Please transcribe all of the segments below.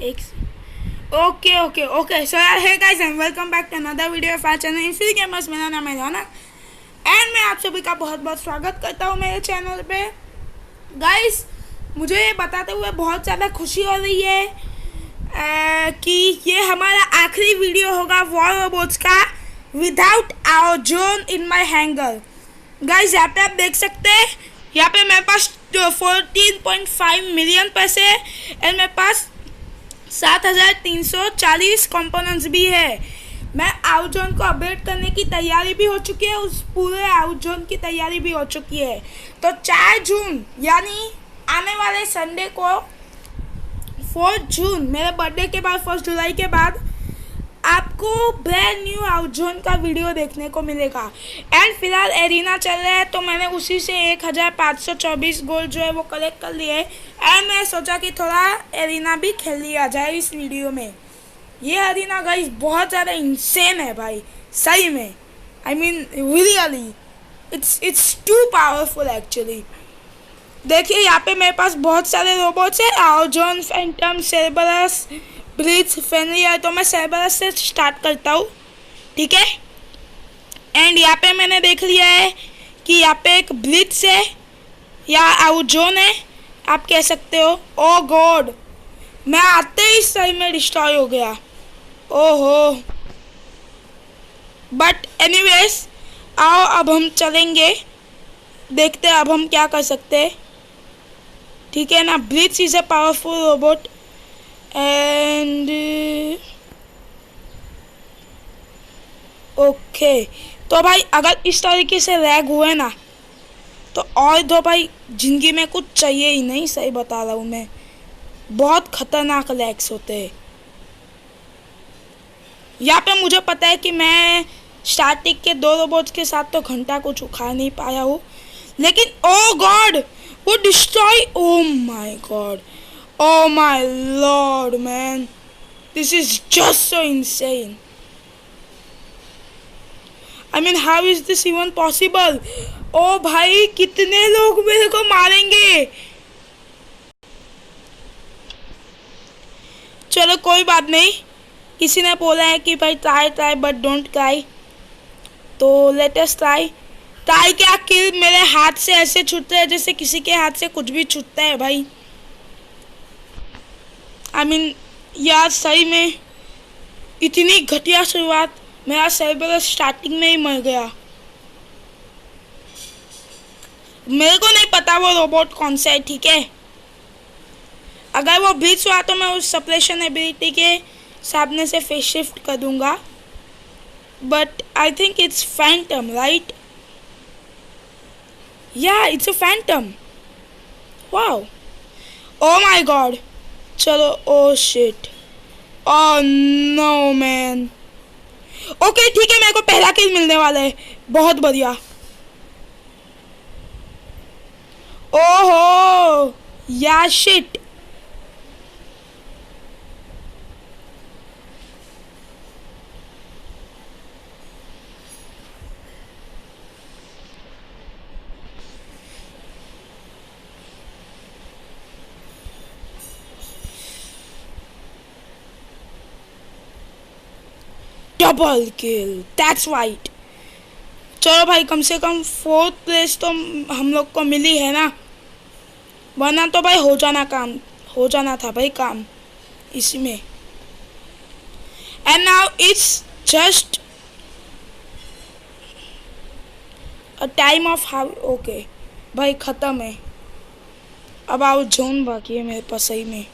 एक okay okay okay so यार hey guys and welcome back to another video of our channel infill gamers. मेरा नाम है रौनक and मैं आप सभी का बहुत बहुत स्वागत करता हूँ मेरे चैनल पे। गाइस मुझे ये बताते हुए बहुत ज़्यादा खुशी हो रही है कि ये हमारा आखिरी वीडियो होगा वॉर रोबोट्स का without Ao Jun in my hangar. Guys यहाँ पे आप देख सकते हैं, यहाँ पे मेरे पास 14.5 मिलियन पैसे है एंड मेरे पास 7,340 कंपोनेंट्स भी है। मैं आउट जोन को अपडेट करने की तैयारी भी हो चुकी है, उस पूरे आउट जोन की तैयारी भी हो चुकी है। तो 4 जून यानी आने वाले संडे को 4 जून मेरे बर्थडे के बाद 1 जुलाई के बाद आपको ब्रांड न्यू आउट जोन का वीडियो देखने को मिलेगा। एंड फिलहाल एरिना चल रहा है तो मैंने उसी से 1524 गोल्ड जो है वो कलेक्ट कर लिए एंड मैं सोचा कि थोड़ा एरिना भी खेल लिया जाए इस वीडियो में। ये एरिना गाइस बहुत ज़्यादा इंसेन है भाई, सही में। I mean really it's too powerful actually. देखिए यहाँ पे मेरे पास बहुत सारे रोबोट्स हैं, Ao Jun, Phantom, Cerberus, Blitz, Fenrir. तो मैं सेरबरस से स्टार्ट करता हूँ, ठीक है। एंड यहाँ पे मैंने देख लिया है कि यहाँ पे एक ब्लिट्ज है या आउट जोन है, आप कह सकते हो। ओ गॉड, मैं आते ही सही में डिस्ट्रॉय हो गया। ओहो, बट एनीवेज आओ अब हम चलेंगे, देखते हैं अब हम क्या कर सकते हैं, ठीक है ना। Blitz is a powerful robot and okay. तो भाई अगर इस तरीके से लैग हुए ना तो और दो भाई जिंदगी में कुछ चाहिए ही नहीं, सही बता रहा हूँ मैं। बहुत खतरनाक लैग्स होते हैं। यहाँ पे मुझे पता है कि मैं स्टार्टिंग के 2 रोबोट्स के साथ तो घंटा कुछ उखाड़ नहीं पाया हूँ, लेकिन ओ गॉड वो destroy, O my God, oh my lord man, this is just so insane. I mean how is this even possible? ओ भाई कितने लोग मेरे को मारेंगे। चलो कोई बात नहीं, किसी ने बोला है कि भाई ट्राई बट डोंट क्राई, तो लेट अस ट्राई। ट्राई क्या, किल मेरे हाथ से ऐसे छूटते हैं जैसे किसी के हाथ से कुछ भी छूटता है भाई। आई मीन यार सही में इतनी घटिया शुरुआत। मेरा सेरबरस स्टार्टिंग में ही मर गया। मेरे को नहीं पता वो रोबोट कौन सा है, ठीक है। अगर वो ब्लिट्ज हुआ तो मैं उस सप्रेशन एबिलिटी के सामने से फेस शिफ्ट कर दूंगा, but I think it's Phantom right. या it's a Phantom, wow, oh my god. चलो, oh shit, oh no man. Okay ठीक है, मेरे को पहला किल मिलने वाला है, बहुत बढ़िया। ओहो या shit, double kill, that's right. चलो भाई कम से कम 4th प्लेस तो हम लोग को मिली है ना, वरना तो भाई हो जाना था भाई काम इसी में। And now it's just a time of how, okay भाई ख़त्म है। अब आउट जोन बाकी है मेरे पास सही में।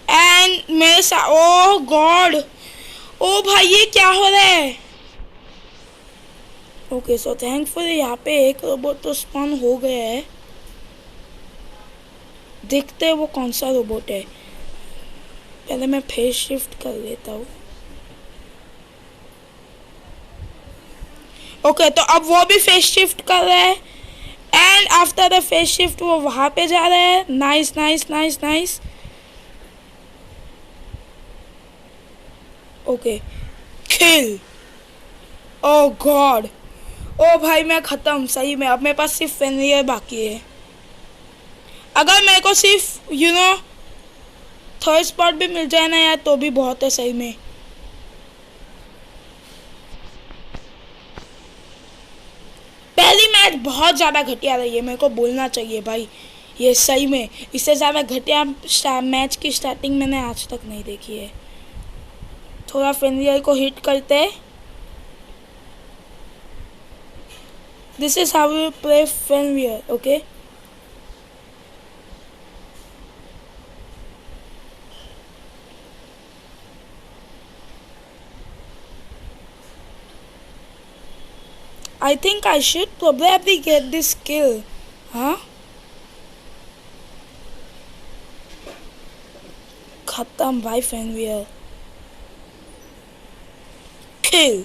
एंड मेरे साथ, ओ गॉड, ओ भाई ये क्या हो रहा है। ओके सो थैंकफुल यहाँ पे एक रोबोट तो स्पॉन हो गया है। देखते हैं वो कौन सा रोबोट है। पहले मैं फेस शिफ्ट कर लेता हूँ। ओके तो अब वो भी फेस शिफ्ट कर रहा है and after the phase shift वो वहाँ पे जा रहा है। Nice nice nice nice. Okay kill, oh god, oh भाई मैं ख़त्म सही में। अब मेरे पास सिर्फ फेनरियर बाकी है। अगर मेरे को सिर्फ थर्ड स्पॉट भी मिल जाए ना यार तो भी बहुत है सही में। पहली मैच बहुत ज़्यादा घटिया रही है, मेरे को बोलना चाहिए भाई। ये सही में इससे ज़्यादा घटिया मैच की स्टार्टिंग मैंने आज तक नहीं देखी है। थोड़ा फेनवियर को हिट करते। This is how you play फेनवियर, okay. I think I should probably get this kill. Huh? खत्म भाई फेनवियर। Kill.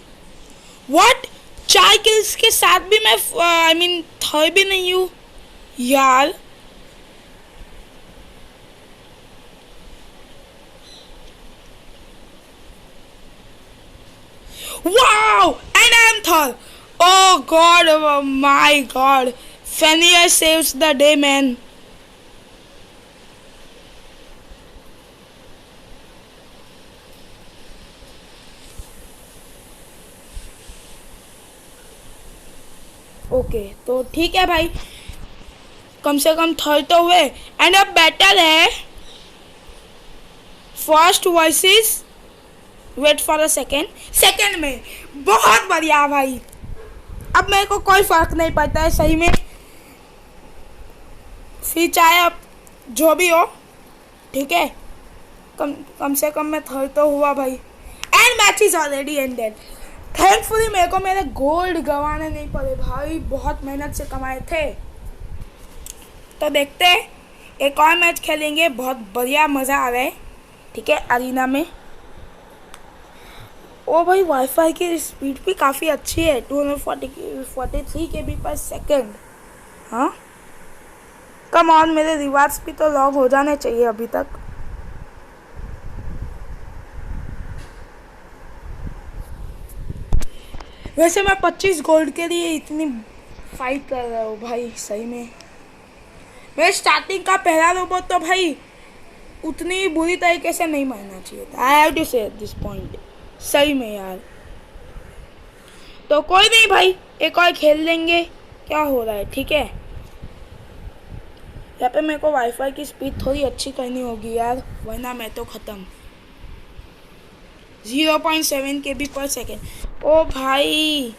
What? 4 kills के साथ भी मैं थर्ड भी नहीं हूँ यार। Wow! And I am third. Oh God, oh my God. Fenrir saves the day, man. Okay तो ठीक है भाई, कम से कम थर्ड तो हुए। एंड अब बैटल है first versus wait for a second में। बहुत बढ़िया भाई, अब मेरे को कोई फर्क नहीं पड़ता है सही में, फिर चाहे अब जो भी हो, ठीक है। कम से कम मैं थर्ड तो हुआ भाई। And match is already ended. Thankfully मेरे को मेरे गोल्ड गंवाने नहीं पड़े भाई, बहुत मेहनत से कमाए थे। तो देखते हैं, एक और मैच खेलेंगे, बहुत बढ़िया मज़ा आ रहा है, ठीक है, अरीना में। ओ भाई वाईफाई की स्पीड भी काफ़ी अच्छी है, 243 KB पर सेकेंड। हाँ कम ऑन, मेरे रिवार्ड्स भी तो लॉग हो जाने चाहिए अभी तक। वैसे मैं 25 गोल्ड के लिए इतनी फाइट कर रहा हूँ भाई सही में। मेरे स्टार्टिंग का पहला रोबोट तो भाई उतनी बुरी तरीके से नहीं मारना चाहिए था। आई हैव टू से एट दिस पॉइंट, सही में यार। तो कोई नहीं भाई, एक और खेल लेंगे, क्या हो रहा है, ठीक है। यहाँ पे मेरे को वाईफाई की स्पीड थोड़ी अच्छी करनी होगी यार, वरना मैं तो ख़त्म। 0.7 KB पर सेकेंड। ओ भाई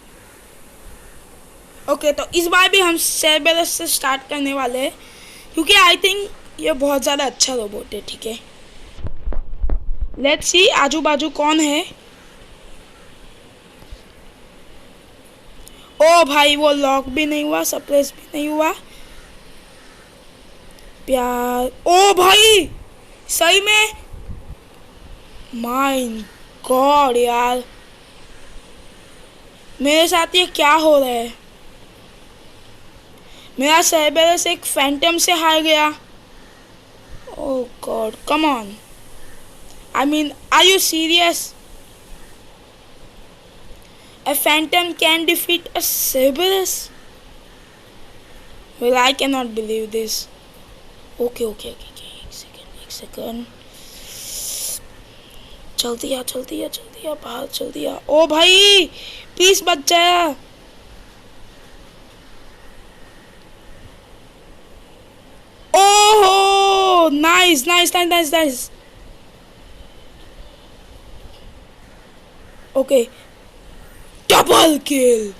ओके, तो इस बार भी हम सेरबेरस से स्टार्ट करने वाले हैं, क्योंकि आई थिंक ये बहुत ज़्यादा अच्छा रोबोट है, ठीक है। लेट्स सी आजू बाजू कौन है। ओ भाई वो लॉक भी नहीं हुआ, सप्रेस भी नहीं हुआ, प्यार। ओ भाई सही में, माय गॉड यार, मेरे साथ ये क्या हो रहा है। मेरा सेरबेरस एक फैंटम से हार गया। Oh god, come on, I mean, are you serious? A phantom can defeat a Cerberus? Well, I cannot believe this. Okay. एक second. जल्दी आ, बाहर जल्दी आ। ओ भाई, प्लीज बच जाया। ओह, nice. Okay, double kill.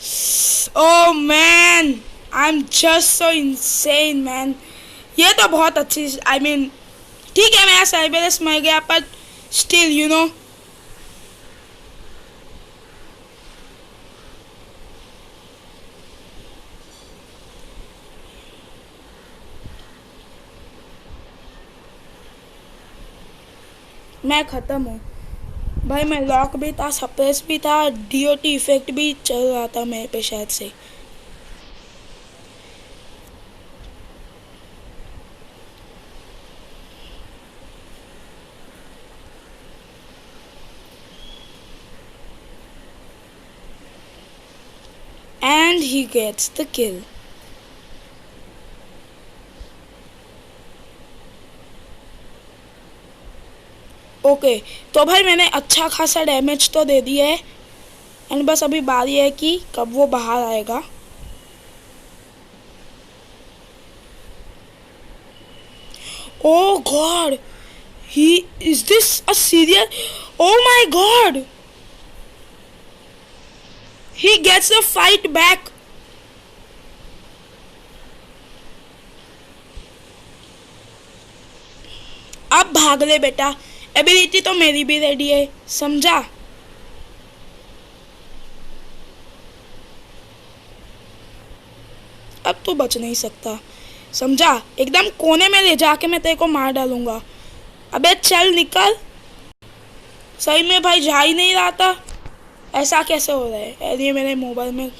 Oh man, I'm just so insane man. ये तो बहुत अच्छी, I mean, ठीक है मेरा सर्बेरस मर गया, पर still you know. मैं ख़त्म हूँ भाई। मैं लॉक भी था, सप्रेस भी था, डीओटी इफेक्ट भी चल रहा था मेरे पे शायद से। And he gets the kill. Okay, तो भाई मैंने अच्छा खासा डैमेज तो दे दिया है एंड बस अभी बारी है कि कब वो बाहर आएगा। Oh God, is this a serial? Oh my God, he gets the fight back. अब भाग ले बेटा, एबिलिटी तो मेरी भी रेडी है, समझा? अब तू बच नहीं सकता, समझा? एकदम कोने में ले जाके मैं तेरे को मार डालूंगा। अबे चल निकल। सही में भाई जा ही नहीं रहा था, ऐसा कैसे हो रहा है? अरे मेरे मोबाइल में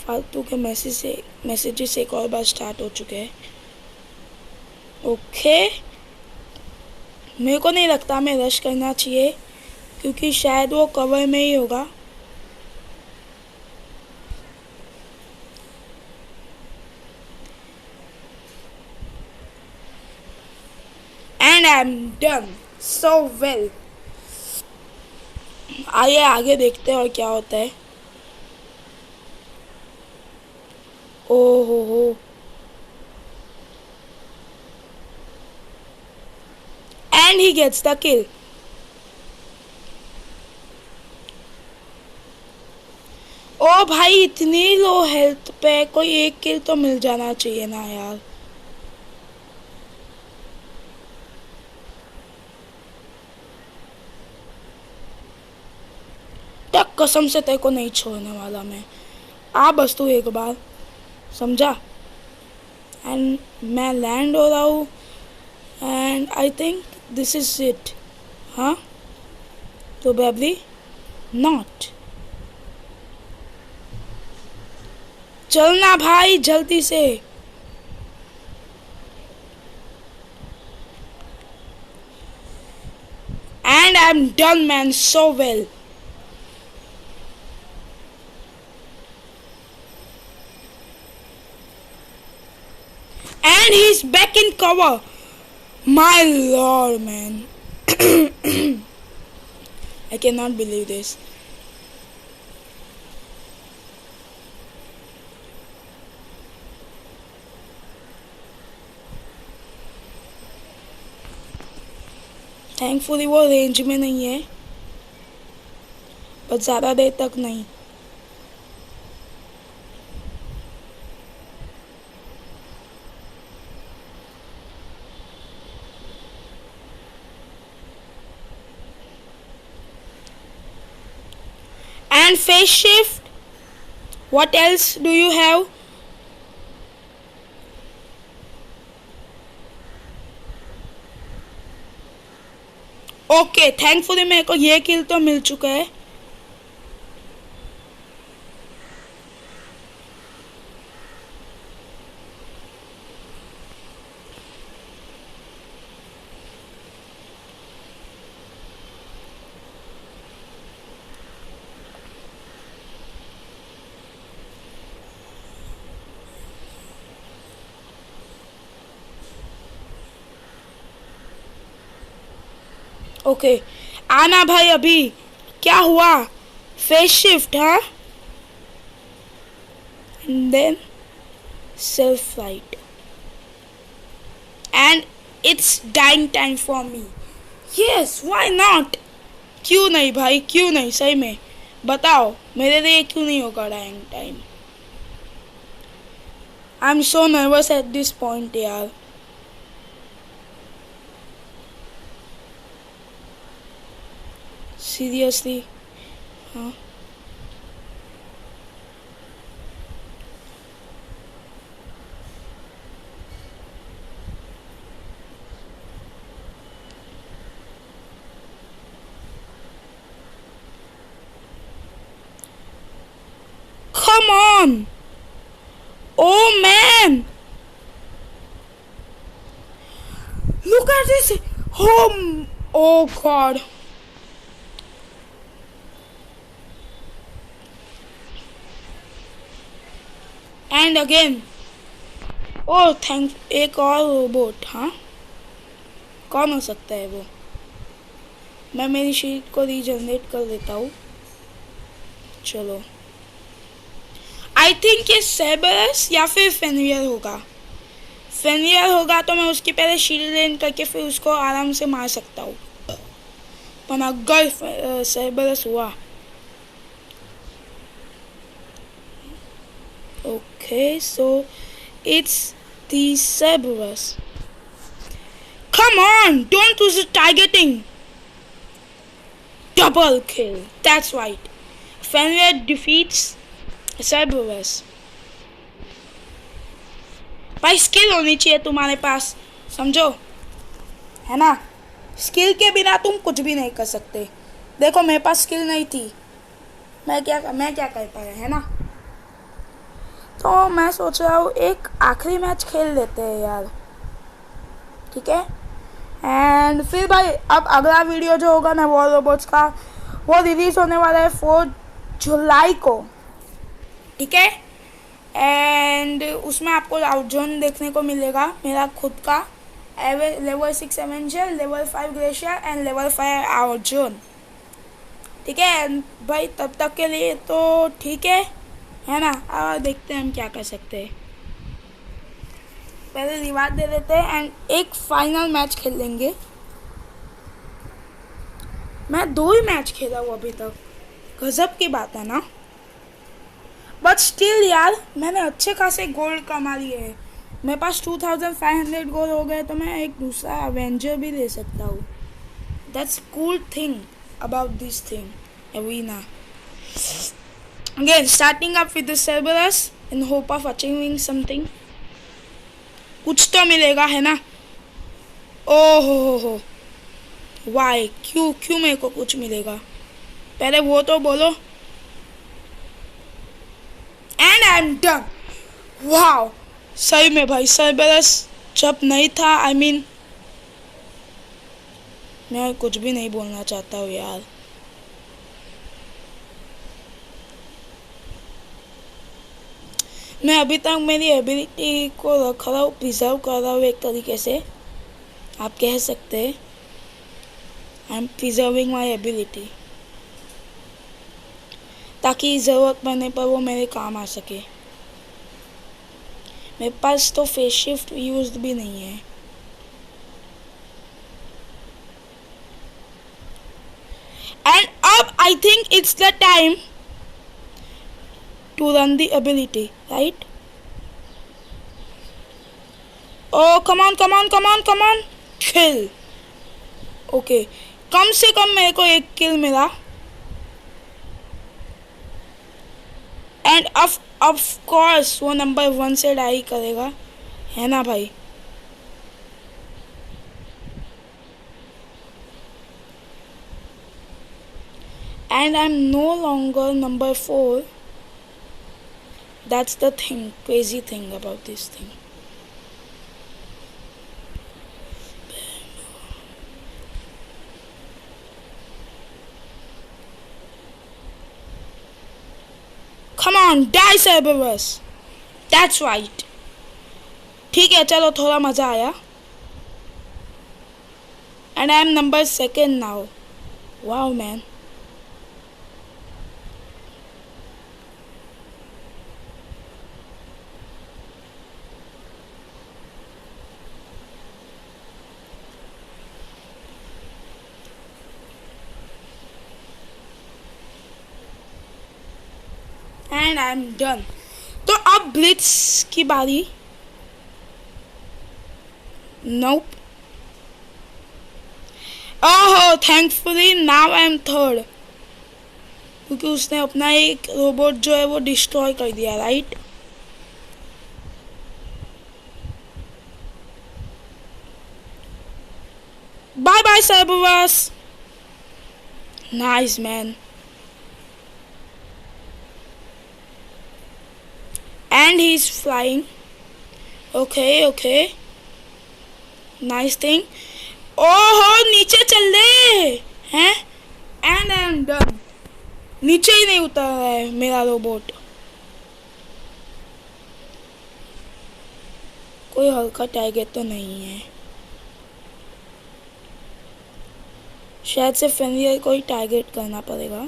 फालतू के मैसेजेस एक और बार स्टार्ट हो चुके हैं। ओके, मेरे को नहीं लगता हमें रश करना चाहिए क्योंकि शायद वो कवर में ही होगा। And I am done so well. आइए आगे देखते हैं और क्या होता है। ओहो हो, and he gets the kill. ओ भाई इतनी लो हेल्थ पे कोई एक किल तो मिल जाना चाहिए ना यार। तक कसम से तेरे को नहीं छोड़ने वाला मैं। आ बस तू एक बार, समझा? एंड मैं लैंड हो रहा हूँ and I think this is it. हाँ तो बेबी नॉट, चलना भाई जल्दी से। And I am done man so well. And he's back in cover. My lord, man. I cannot believe this. Thankfully वो रेंज में नहीं है, पर ज़्यादा देर तक नहीं। And phase shift, what else do you have? Okay, thankfully मेरे को ये किल तो मिल चुका है। ओके आना भाई, अभी क्या हुआ? फेस शिफ्ट, हाँ? And then self flight and it's dying time for me. Yes, why not? क्यों नहीं भाई, क्यों नहीं? सही में बताओ, मेरे लिए क्यों नहीं होगा dying time? I am so nervous at this point यार। सीरियसली, हाँ? Come on! Oh man! Look at this! Oh God! And again, oh thank, एक और रोबोट, हाँ? कौन हो सकता है वो? मैं मेरी शीट को रीजनरेट कर देता हूँ। चलो, आई थिंक ये सेबरस या फिर फेनियर होगा। फेनियर होगा तो मैं उसकी पहले शील्ड लेन करके फिर उसको आराम से मार सकता हूँ, पर अगर सेबरस हुआ। Okay, so it's the Cerberus. Come on, don't lose the targeting. Double kill. That's right. Fenrir defeats Cerberus. भाई स्किल होनी चाहिए तुम्हारे पास, समझो, है ना। स्किल के बिना तुम कुछ भी नहीं कर सकते। देखो मेरे पास स्किल नहीं थी, मैं क्या कर पाया, है ना। तो मैं सोच रहा हूँ एक आखिरी मैच खेल लेते हैं यार, ठीक है। एंड फिर भाई अब अगला वीडियो जो होगा ना वॉर रोबोट्स का, वो रिलीज होने वाला है 4 जुलाई को, ठीक है। एंड उसमें आपको आउट जोन देखने को मिलेगा, मेरा खुद का level 6 Avenger, level 5 glacier and level 5 out zone, ठीक है भाई। तब तक के लिए तो ठीक है ना। और देखते हैं हम क्या कर सकते हैं। पहले रिवार्ड दे देते हैं एंड एक फाइनल मैच खेल लेंगे। मैं 2 ही मैच खेला हूँ अभी तक, गजब की बात है ना। बट स्टिल यार मैंने अच्छे खासे गोल्ड कमा लिए हैं। मेरे पास 2500 गोल्ड हो गए तो मैं एक दूसरा एवेंजर भी ले सकता हूँ। That's cool thing about this thing arena. Again, starting up with the Cerberus in hope of achieving something. कुछ तो मिलेगा, है ना। ओह हो, वाई क्यों मेरे को कुछ मिलेगा, पहले वो तो बोलो। And I am done. Wow, सही में भाई Cerberus जब नहीं था, आई मीन मैं कुछ भी नहीं बोलना चाहता हूँ यार। मैं अभी तक मेरी एबिलिटी को रख रहा हूँ, प्रिजर्व कर रहा हूँ एक तरीके से, आप कह सकते हैं। I am preserving my ability, ताकि ज़रूरत पड़ने पर वो मेरे काम आ सके। मेरे पास तो फेस शिफ्ट यूज्ड भी नहीं है। एंड अब आई think it's the time to run the ability, right? Oh, come on, kill. Okay, कम से कम मेरे को एक किल मिला। एंड ऑफ कोर्स वो नंबर 1 से डाई करेगा, है ना भाई। And I am no longer number 4। That's the thing, crazy thing about this thing. Come on, die Cerberus. That's right. ठीक है, चलो थोड़ा मजा आया। And I am number 2 now. Wow man. And I am done. तो अब Blitz की बारी। Nope. Oh thankfully now I am 3rd, क्योंकि उसने अपना एक रोबोट जो है वो डिस्ट्रॉय कर दिया, right. Bye bye Cerberus. Nice man. And he's flying. Okay. Nice thing. ओहो नीचे चल रहे हैं। And I'm done. नीचे ही नहीं उतर रहा है मेरा रोबोट। कोई हल्का टारगेट तो नहीं है। शायद से फेनियर को ही टारगेट करना पड़ेगा।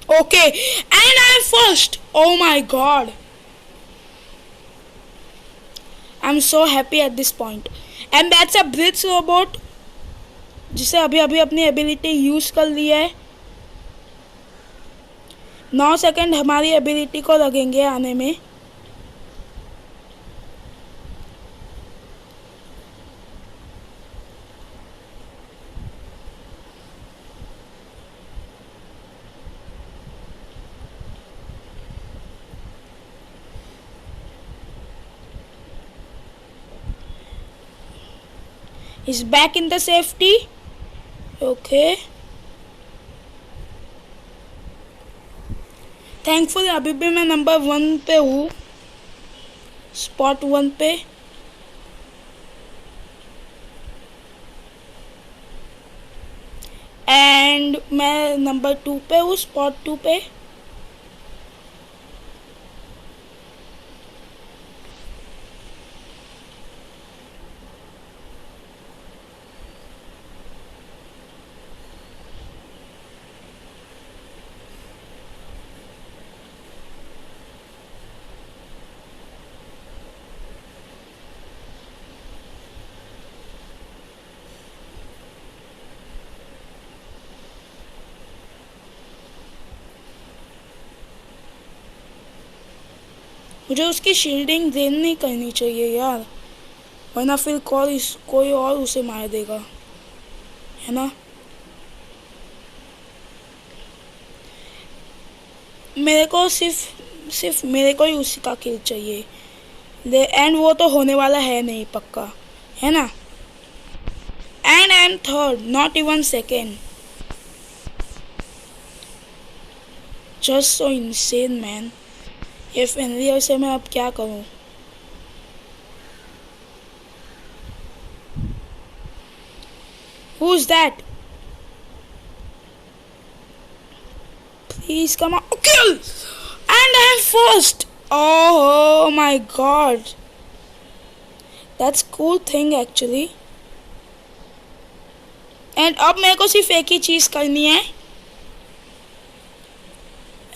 Okay, and I'm first. Oh my god. I'm so happy at this point. And that's a Blitz robot जिसे अभी अभी अपनी एबिलिटी यूज कर ली है। 9 सेकंड हमारी एबिलिटी को लगेंगे आने में। He's back in the safety. Okay. Thankful अभी भी मैं नंबर 1 पे हूँ, स्पॉट 1 पे। एंड मैं नंबर 2 पे हूँ, स्पॉट 2 पे। मुझे उसकी शील्डिंग देन नहीं करनी चाहिए यार, वरना फिर कोई और उसे मार देगा, है ना। मेरे को सिर्फ मेरे को ही उसी का किल चाहिए। एंड वो तो होने वाला है नहीं पक्का, है ना। And I M third, not even second. Just so insane man. ये फेनियर से मैं अब क्या करूं? Who's that? Please come on. Kill! And I'm first. Oh my god. That's cool thing actually. And अब मेरे को सिर्फ एक ही चीज करनी है,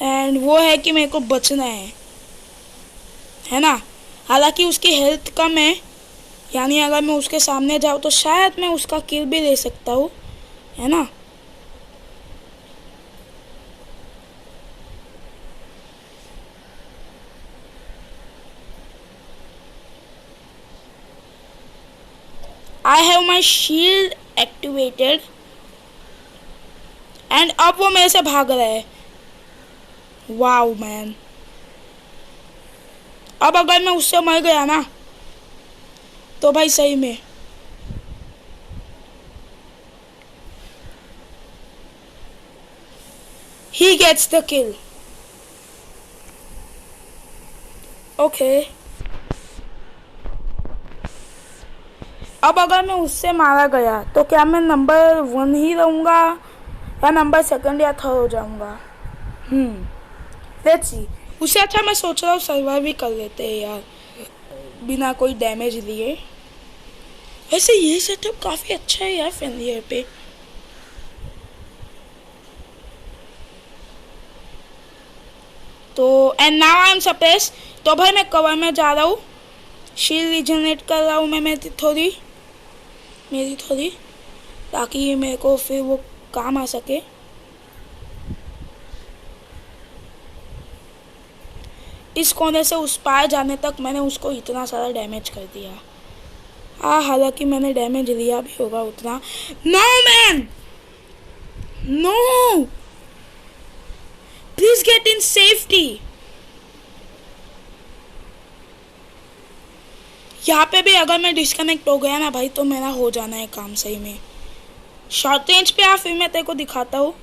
एंड वो है कि मेरे को बचना है ना। हालांकि उसकी हेल्थ कम है, यानी अगर मैं उसके सामने जाऊँ तो शायद मैं उसका किल भी ले सकता हूँ, है ना। I have my shield activated. And अब वो मेरे से भाग रहा है। Wow man. अब अगर मैं उससे मर गया ना तो भाई सही में he gets the kill. Okay अब अगर मैं उससे मारा गया तो क्या मैं नंबर 1 ही रहूँगा या नंबर 2 या 3 हो जाऊँगा? Let's see. उससे अच्छा मैं सोच रहा हूँ सर्वाइव ही कर लेते हैं यार, बिना कोई डैमेज लिए। वैसे ये सेटअप काफ़ी अच्छा है यार फेनियर पे। तो and now I M suppress. तो भाई मैं कवर में जा रहा हूँ, शील्ड रिजनरेट कर रहा हूँ मैं मेरी थोड़ी, ताकि मेरे को फिर वो काम आ सके। इस कोने से उस पार जाने तक मैंने उसको इतना सारा डैमेज कर दिया। हालांकि मैंने डैमेज लिया भी होगा उतना। No man, no, please get in safety. यहाँ पे भी अगर मैं डिस्कनेक्ट हो गया ना भाई तो मेरा हो जाना है काम सही में। शॉर्ट रेंज पे आ, फिर मैं तेरे को दिखाता हूँ।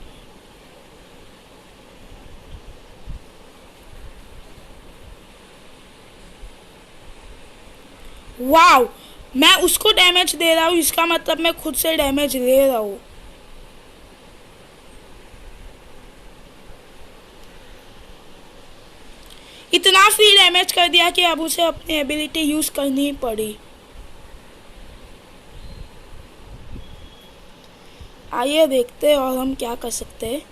वाओ, मैं उसको डैमेज दे रहा हूँ, इसका मतलब मैं खुद से डैमेज ले रहा हूँ। इतना फ्री डैमेज कर दिया कि अब उसे अपनी एबिलिटी यूज करनी ही पड़ी। आइए देखते हैं और हम क्या कर सकते हैं।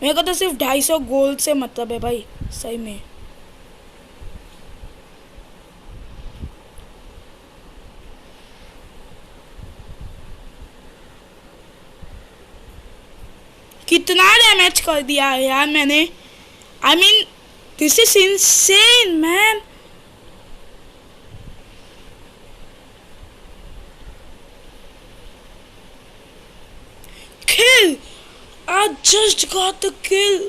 मेरे को तो सिर्फ 250 गोल्ड से मतलब है भाई, सही में। कितना डैमेज कर दिया है यार मैंने। I mean this is insane man. Kill, I just got the kill.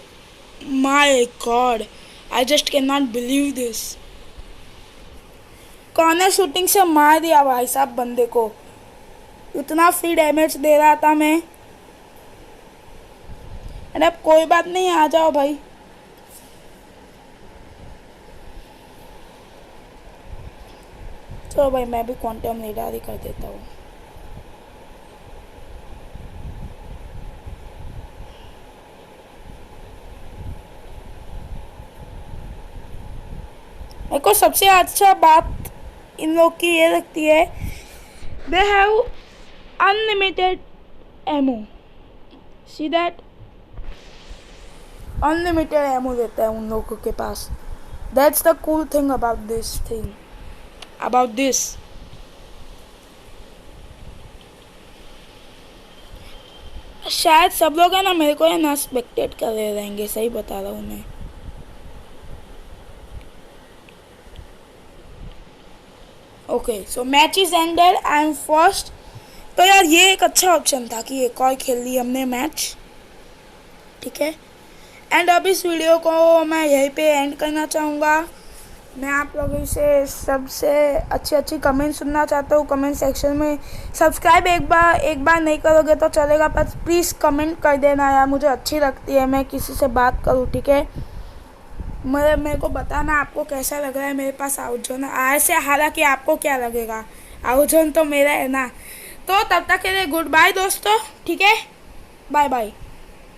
My God, I just cannot believe this. Corner shooting से मार दिया भाई साहब बंदे को। इतना फ्री डैमेज दे रहा था मैं। अरे अब कोई बात नहीं, आ जाओ भाई। चलो भाई मैं भी क्वांटम लीडर कर देता हूँ। मेरे को सबसे अच्छा बात इन लोग की ये लगती है, they have unlimited ammo. See that, unlimited ammo देता है उन लोगों के पास। That's the cool thing about this thing, about this. शायद सब लोग है ना मेरे को है ना स्पेक्टेट कर रहे रहेंगे, सही बता रहा हूँ मैं। Okay so match is ended, I am first. तो यार ये एक अच्छा ऑप्शन था कि एक और खेल ली हमने मैच, ठीक है। एंड अब इस वीडियो को मैं यहीं पे एंड करना चाहूँगा। मैं आप लोगों से सबसे अच्छी कमेंट सुनना चाहता हूँ कमेंट सेक्शन में। सब्सक्राइब एक बार नहीं करोगे तो चलेगा, पर प्लीज़ कमेंट कर देना यार, मुझे अच्छी लगती है मैं किसी से बात करूँ, ठीक है। मेरे को बताना आपको कैसा लग रहा है मेरे पास आउटजोन। ऐसे हालांकि आपको क्या लगेगा, आउटजोन तो मेरा है ना। तो तब तक के लिए गुड बाय दोस्तों, ठीक है, बाय बाय।